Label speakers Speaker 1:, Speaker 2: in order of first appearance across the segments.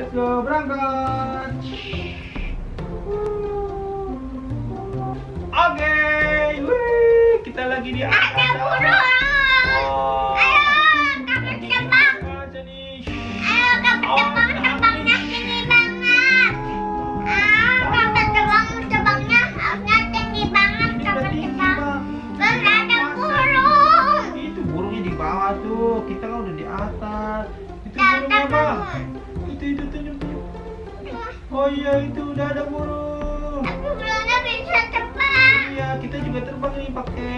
Speaker 1: let's go, berangkat. Oke, wih, kita lagi di atas.
Speaker 2: Ada burung.
Speaker 1: Oh,
Speaker 2: Ayo, kakak terbang.
Speaker 1: aja nih.
Speaker 2: Ayo, kakak terbangnya tinggi banget. Kakak terbangnya harusnya tinggi banget.
Speaker 1: Ini udah
Speaker 2: Kakak
Speaker 1: tinggi,
Speaker 2: terbang.
Speaker 1: Bang.
Speaker 2: Terus ada burung.
Speaker 1: Itu burungnya di bawah tuh, kita kan udah di atas. Itu
Speaker 2: Ada
Speaker 1: burungnya, Bang.
Speaker 2: burung.
Speaker 1: Itu tunjuk. Oh iya, itu udah ada burung.
Speaker 2: Tapi burungnya bisa terbang.
Speaker 1: Iya, kita juga terbang nih pakai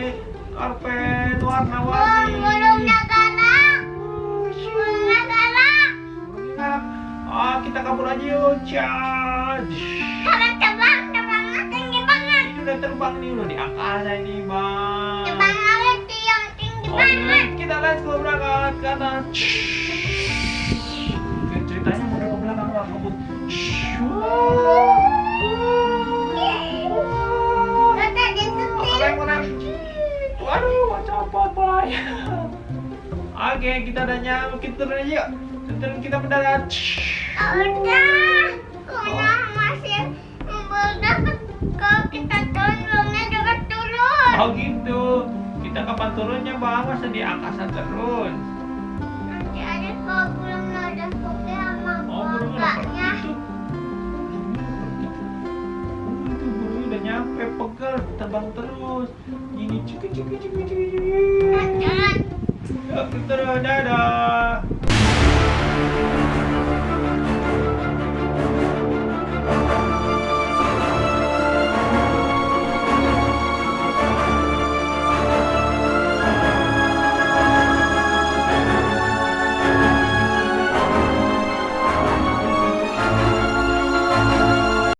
Speaker 1: karpet
Speaker 2: Oh,
Speaker 1: warna-warni.
Speaker 2: burungnya galak. Burungnya galak.
Speaker 1: Burungnya. Ah, kita kabur aja yuk. Charge.
Speaker 2: Kakak terbangnya tinggi banget.
Speaker 1: Ini udah terbang nih, udah di angkasa ini, Bang.
Speaker 2: Terbang aja yang tinggi
Speaker 1: Oke,
Speaker 2: banget.
Speaker 1: kita let's go berangkat ke atas. Oke, ceritanya mau ke belakang, Bang. Ngebut.
Speaker 2: Kakak disetir.
Speaker 1: Rem. Waduh, copot bolanya. Oke, kita udah nyampe, kita turun aja yuk. Kita mendarat.
Speaker 2: Udah, udah masih udah kalau kita turun belumnya juga turun.
Speaker 1: Oh gitu. Kita kapan turunnya, Bang? Masa di angkasa terus?
Speaker 2: Nanti ada kalau belum ada kopi sama
Speaker 1: Oh, burung udah
Speaker 2: keluarganya.
Speaker 1: pergi tuh. Itu burung udah nyampe, pegal, terbang terus. Ini cuki.
Speaker 2: Jalan.
Speaker 1: Yuk, kita turun, dadah.